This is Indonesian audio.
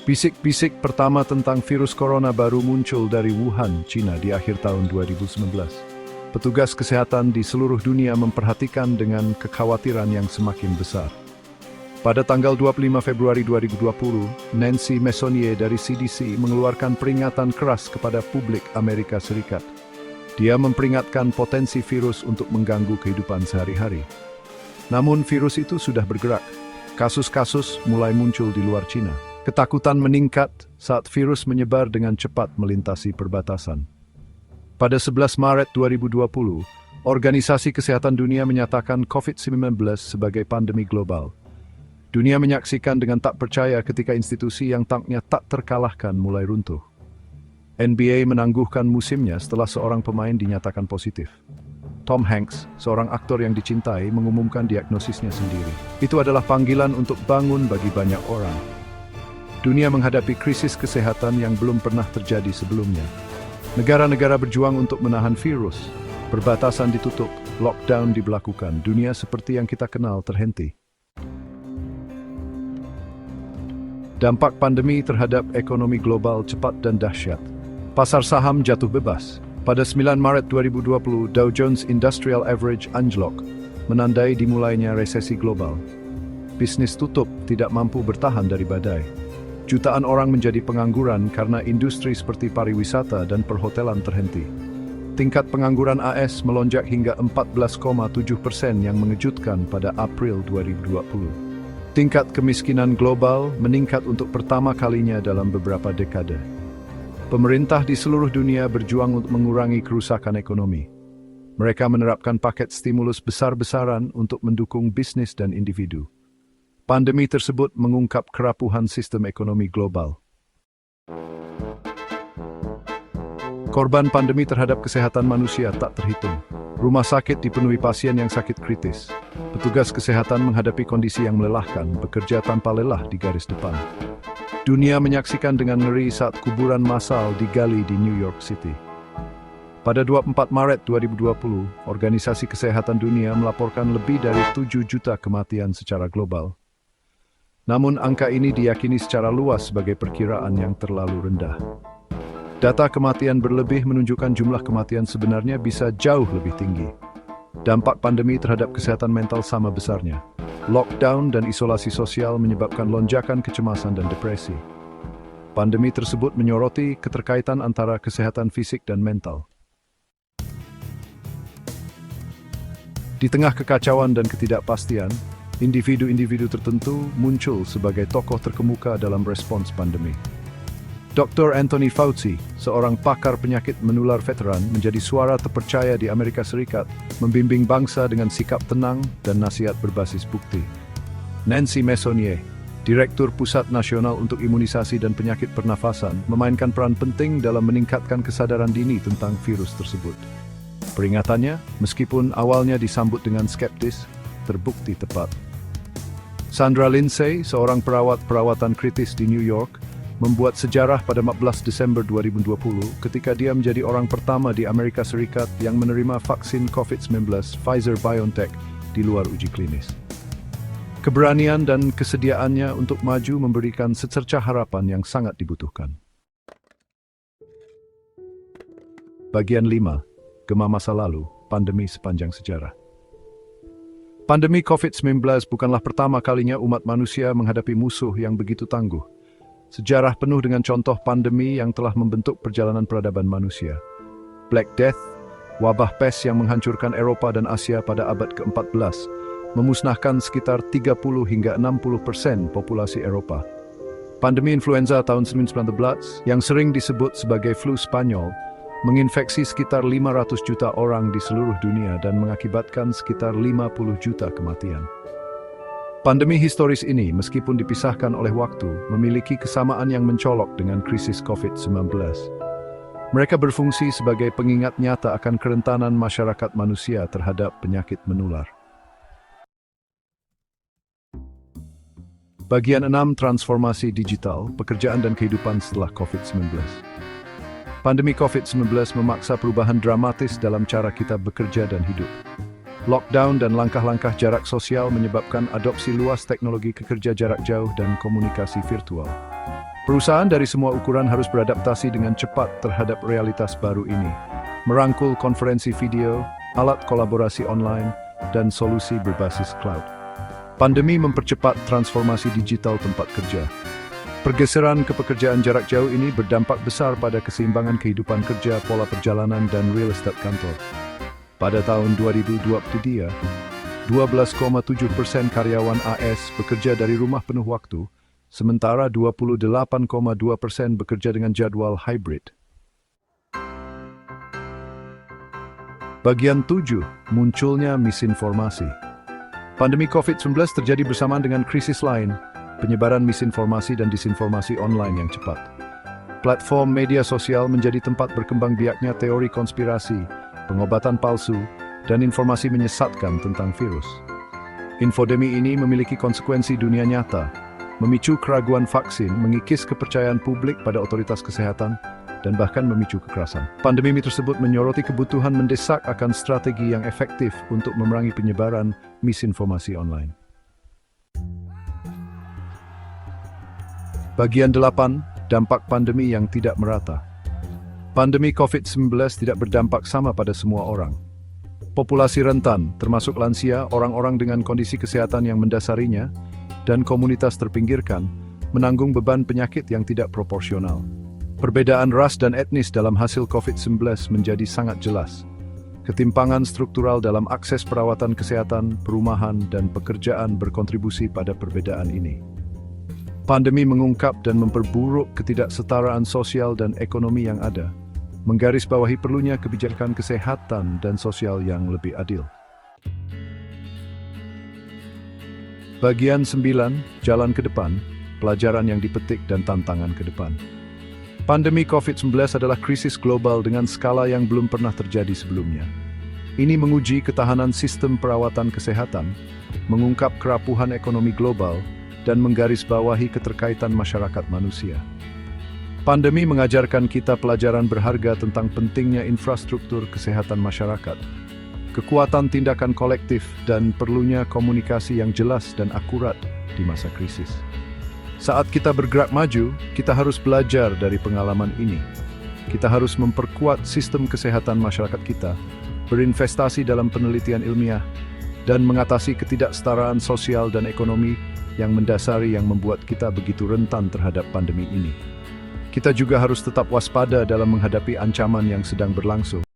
Bisik-bisik pertama tentang virus corona baru muncul dari Wuhan, China di akhir tahun 2019. Petugas kesehatan di seluruh dunia memperhatikan dengan kekhawatiran yang semakin besar. Pada tanggal 25 Februari 2020, Nancy Messonnier dari CDC mengeluarkan peringatan keras kepada publik Amerika Serikat. Dia memperingatkan potensi virus untuk mengganggu kehidupan sehari-hari. Namun virus itu sudah bergerak. Kasus-kasus mulai muncul di luar China. Ketakutan meningkat saat virus menyebar dengan cepat melintasi perbatasan. Pada 11 Maret 2020, Organisasi Kesehatan Dunia menyatakan COVID-19 sebagai pandemi global. Dunia menyaksikan dengan tak percaya ketika institusi yang tampaknya tak terkalahkan mulai runtuh. NBA menangguhkan musimnya setelah seorang pemain dinyatakan positif. Tom Hanks, seorang aktor yang dicintai, mengumumkan diagnosisnya sendiri. Itu adalah panggilan untuk bangun bagi banyak orang. Dunia menghadapi krisis kesehatan yang belum pernah terjadi sebelumnya. Negara-negara berjuang untuk menahan virus. Perbatasan ditutup, lockdown diberlakukan. Dunia seperti yang kita kenal terhenti. Dampak pandemi terhadap ekonomi global cepat dan dahsyat. Pasar saham jatuh bebas. Pada 9 Maret 2020, Dow Jones Industrial Average anjlok, menandai dimulainya resesi global. Bisnis tutup, tidak mampu bertahan dari badai. Jutaan orang menjadi pengangguran karena industri seperti pariwisata dan perhotelan terhenti. Tingkat pengangguran AS melonjak hingga 14,7% yang mengejutkan pada April 2020. Tingkat kemiskinan global meningkat untuk pertama kalinya dalam beberapa dekade. Pemerintah di seluruh dunia berjuang untuk mengurangi kerusakan ekonomi. Mereka menerapkan paket stimulus besar-besaran untuk mendukung bisnis dan individu. Pandemi tersebut mengungkap kerapuhan sistem ekonomi global. Korban pandemi terhadap kesehatan manusia tak terhitung. Rumah sakit dipenuhi pasien yang sakit kritis. Petugas kesehatan menghadapi kondisi yang melelahkan, bekerja tanpa lelah di garis depan. Dunia menyaksikan dengan ngeri saat kuburan massal digali di New York City. Pada 24 Maret 2020, Organisasi Kesehatan Dunia melaporkan lebih dari 7 juta kematian secara global. Namun angka ini diyakini secara luas sebagai perkiraan yang terlalu rendah. Data kematian berlebih menunjukkan jumlah kematian sebenarnya bisa jauh lebih tinggi. Dampak pandemi terhadap kesehatan mental sama besarnya. Lockdown dan isolasi sosial menyebabkan lonjakan kecemasan dan depresi. Pandemi tersebut menyoroti keterkaitan antara kesehatan fisik dan mental. Di tengah kekacauan dan ketidakpastian, individu-individu tertentu muncul sebagai tokoh terkemuka dalam respons pandemi. Dr. Anthony Fauci, seorang pakar penyakit menular veteran, menjadi suara terpercaya di Amerika Serikat, membimbing bangsa dengan sikap tenang dan nasihat berbasis bukti. Nancy Messonnier, Direktur Pusat Nasional untuk Imunisasi dan Penyakit Pernafasan, memainkan peran penting dalam meningkatkan kesadaran dini tentang virus tersebut. Peringatannya, meskipun awalnya disambut dengan skeptis, terbukti tepat. Sandra Lindsay, seorang perawat perawatan kritis di New York, membuat sejarah pada 14 Desember 2020 ketika dia menjadi orang pertama di Amerika Serikat yang menerima vaksin COVID-19 Pfizer-BioNTech di luar uji klinis. Keberanian dan kesediaannya untuk maju memberikan secercah harapan yang sangat dibutuhkan. Bagian 5. Gema masa lalu, pandemi sepanjang sejarah. Pandemi COVID-19 bukanlah pertama kalinya umat manusia menghadapi musuh yang begitu tangguh. Sejarah penuh dengan contoh pandemi yang telah membentuk perjalanan peradaban manusia. Black Death, wabah pes yang menghancurkan Eropa dan Asia pada abad ke-14, memusnahkan sekitar 30 hingga 60% populasi Eropa. Pandemi influenza tahun 1919, yang sering disebut sebagai flu Spanyol, menginfeksi sekitar 500 juta orang di seluruh dunia dan mengakibatkan sekitar 50 juta kematian. Pandemi historis ini, meskipun dipisahkan oleh waktu, memiliki kesamaan yang mencolok dengan krisis COVID-19. Mereka berfungsi sebagai pengingat nyata akan kerentanan masyarakat manusia terhadap penyakit menular. Bagian 6. Transformasi digital, pekerjaan dan kehidupan setelah COVID-19. Pandemi COVID-19 memaksa perubahan dramatis dalam cara kita bekerja dan hidup. Lockdown dan langkah-langkah jarak sosial menyebabkan adopsi luas teknologi kerja jarak jauh dan komunikasi virtual. Perusahaan dari semua ukuran harus beradaptasi dengan cepat terhadap realitas baru ini, merangkul konferensi video, alat kolaborasi online, dan solusi berbasis cloud. Pandemi mempercepat transformasi digital tempat kerja. Pergeseran ke pekerjaan jarak jauh ini berdampak besar pada keseimbangan kehidupan kerja, pola perjalanan, dan real estate kantor. Pada tahun 2023, 12,7% karyawan AS bekerja dari rumah penuh waktu, sementara 28,2% bekerja dengan jadwal hybrid. Bagian 7. Munculnya misinformasi. Pandemi COVID-19 terjadi bersamaan dengan krisis lain, penyebaran misinformasi dan disinformasi online yang cepat. Platform media sosial menjadi tempat berkembang biaknya teori konspirasi, pengobatan palsu, dan informasi menyesatkan tentang virus. Infodemi ini memiliki konsekuensi dunia nyata, memicu keraguan vaksin, mengikis kepercayaan publik pada otoritas kesehatan, dan bahkan memicu kekerasan. Pandemi tersebut menyoroti kebutuhan mendesak akan strategi yang efektif untuk memerangi penyebaran misinformasi online. Bagian 8. Dampak pandemi yang tidak merata. Pandemi COVID-19 tidak berdampak sama pada semua orang. Populasi rentan, termasuk lansia, orang-orang dengan kondisi kesehatan yang mendasarinya, dan komunitas terpinggirkan, menanggung beban penyakit yang tidak proporsional. Perbedaan ras dan etnis dalam hasil COVID-19 menjadi sangat jelas. Ketimpangan struktural dalam akses perawatan kesehatan, perumahan, dan pekerjaan berkontribusi pada perbedaan ini. Pandemi mengungkap dan memperburuk ketidaksetaraan sosial dan ekonomi yang ada, menggarisbawahi perlunya kebijakan kesehatan dan sosial yang lebih adil. Bagian 9. Jalan ke depan, pelajaran yang dipetik dan tantangan ke depan. Pandemi COVID-19 adalah krisis global dengan skala yang belum pernah terjadi sebelumnya. Ini menguji ketahanan sistem perawatan kesehatan, mengungkap kerapuhan ekonomi global, dan menggarisbawahi keterkaitan masyarakat manusia. Pandemi mengajarkan kita pelajaran berharga tentang pentingnya infrastruktur kesehatan masyarakat, kekuatan tindakan kolektif, dan perlunya komunikasi yang jelas dan akurat di masa krisis. Saat kita bergerak maju, kita harus belajar dari pengalaman ini. Kita harus memperkuat sistem kesehatan masyarakat kita, berinvestasi dalam penelitian ilmiah, dan mengatasi ketidaksetaraan sosial dan ekonomi yang mendasari yang membuat kita begitu rentan terhadap pandemi ini. Kita juga harus tetap waspada dalam menghadapi ancaman yang sedang berlangsung.